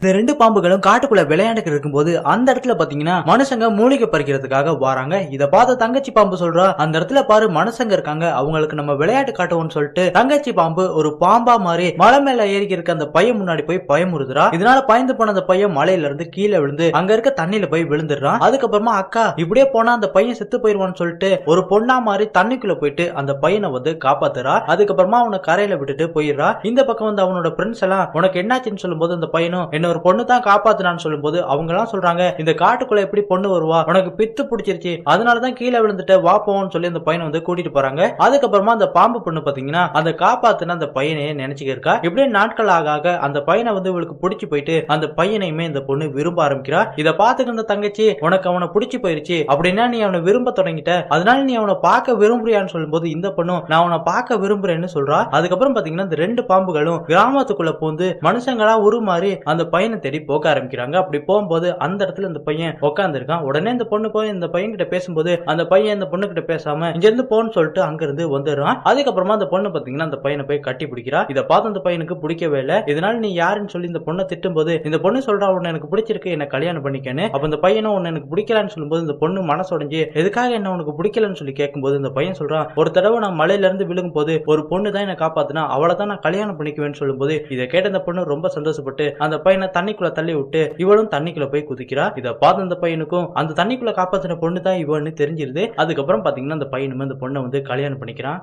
இந்த 2 பாம்புகளும் காட்டுக்குள்ள விளையாண்டுட்டு இருக்கும்போது அந்த இடத்துல பாத்தீங்கன்னா மனுஷங்க மூலிகை பறிக்கிறதுக்காக வராங்க. இத பார்த்த தங்கச்சி பாம்பு சொல்றா, அந்த இடத்துல பாரு மனுஷங்க இருக்காங்க, அவங்களுக்கு நம்ம விளையாட்டு காட்டுவோம்னு சொல்லிட்டு தங்கச்சி பாம்பு ஒரு பாம்பா மாதிரி மலை மேல ஏறி இருக்க அந்த பையன் முன்னாடி போய் பயமுறுதுறா. இதனால பயந்து போன அந்த பையன் மலையில இருந்து கீழே விழுந்து அங்க இருக்க தண்ணியில போய் விழுந்துடுறான். அதுக்கப்புறமா அக்கா இப்படியே போனா அந்த பையன் செத்து போயிருவான்னு சொல்லிட்டு ஒரு பொண்ணா மாதிரி தண்ணிக்குள்ள போயிட்டு அந்த பையனை வந்து காப்பாத்துறா. அதுக்கப்புறமா அவனை கரையில விட்டுட்டு போயிடுறா. இந்த பக்கம் வந்து அவனோட ஃப்ரெண்ட்ஸ் எல்லாம் உனக்கு என்னாச்சுன்னு சொல்லும்போது அந்த பையனும் என்ன ஒரு பொண்ணு தான் காப்பாத்துனான்னு சொல்லும்போது அவங்க எல்லாம் சொல்றாங்க, இந்த காட்டுக்குள்ள எப்படி பொண்ணு வருவா, உனக்கு பித்து பிடிச்சிருச்சு, அதனாலதான் கீழே விழுந்துட்டு வா போவோம்னு சொல்லி அந்த பையனை வந்து கூட்டிட்டு போறாங்க. அதுக்கப்புறமா அந்த பாம்பு பொண்ணு பாத்தீங்கன்னா அந்த காப்பாத்துன அந்த பையனையே நினைச்சுக்க இருக்கா. இப்படியே நாட்கள் ஆக ஆக அந்த பையனை வந்து இவளுக்கு பிடிச்சு போயிட்டு அந்த பையனையுமே இந்த பொண்ணு விரும்ப ஆரம்பிக்கிறா. இதை பார்த்துக்க அந்த தங்கச்சி உனக்கு அவனை பிடிச்சு போயிருச்சு அப்படின்னா நீ அவனை விரும்ப தொடங்கிட்ட, அதனால நீ அவனை பார்க்க விரும்புறியான்னு சொல்லும்போது இந்த பொண்ணும் நான் அவனை பார்க்க விரும்புறேன்னு சொல்றா. அதுக்கப்புறம் பாத்தீங்கன்னா இந்த 2 பாம்புகளும் கிராமத்துக்குள்ள பூந்து மனுஷங்களா உருமாறி அந்த பையனை தேடி போக ஆரம்பிக்கிறாங்க. அப்படி போகும்போது அந்த இடத்துல இந்த பையன் உட்கார்ந்து இருக்கான். உடனே இந்த பொண்ணு போய் இந்த பையன் கிட்ட பேசும்போது அந்த பையன் இந்த பொண்ணு கிட்ட பேசாம இங்க இருந்து போன்னு சொல்லிட்டு அங்க இருந்து வந்துடுறான். அதுக்கப்புறமா அந்த பொண்ணு பாத்தீங்கன்னா அந்த பையனை போய் கட்டி பிடிக்கிறா. இதை பார்த்து அந்த பையனுக்கு பிடிக்கவே இல்லை. இதனால நீ யாருன்னு சொல்லி இந்த பொண்ணை திட்டும் போது இந்த பொண்ணு சொல்றா உன்னை எனக்கு பிடிச்சிருக்கு, என்ன கல்யாணம் பண்ணிக்கன்னு. அப்ப இந்த பையனும் உன்னை எனக்கு பிடிக்கலன்னு சொல்லும்போது இந்த பொண்ணு மனசொடைஞ்சு எதுக்காக என்ன உனக்கு பிடிக்கலன்னு சொல்லி கேட்கும்போது இந்த பையன் சொல்றான், ஒரு தடவை நான் மலையில இருந்து விழுகும் போது ஒரு பொண்ணு தான் என்ன காப்பாத்தினா, அவளை தான் நான் கல்யாணம் பண்ணிக்குவேன்னு சொல்லும்போது இதை கேட்ட அந்த பொண்ணு ரொம்ப சந்தோஷப்பட்டு அந்த பையனை தண்ணிக்குள்ள தள்ளி விட்டு இவளும் தண்ணிக்குள்ள போய் குதிக்கிறா. இதை பார்த்து அந்த பையனுக்கும் அந்த தண்ணிக்குள்ள காப்பாத்தின பொண்ணு தான் இவன்னு தெரிஞ்சிருது. அதுக்கப்புறம் பாத்தீங்கன்னா அந்த பையனுமே அந்த பொண்ணை வந்து கல்யாணம் பண்ணிக்கிறான்.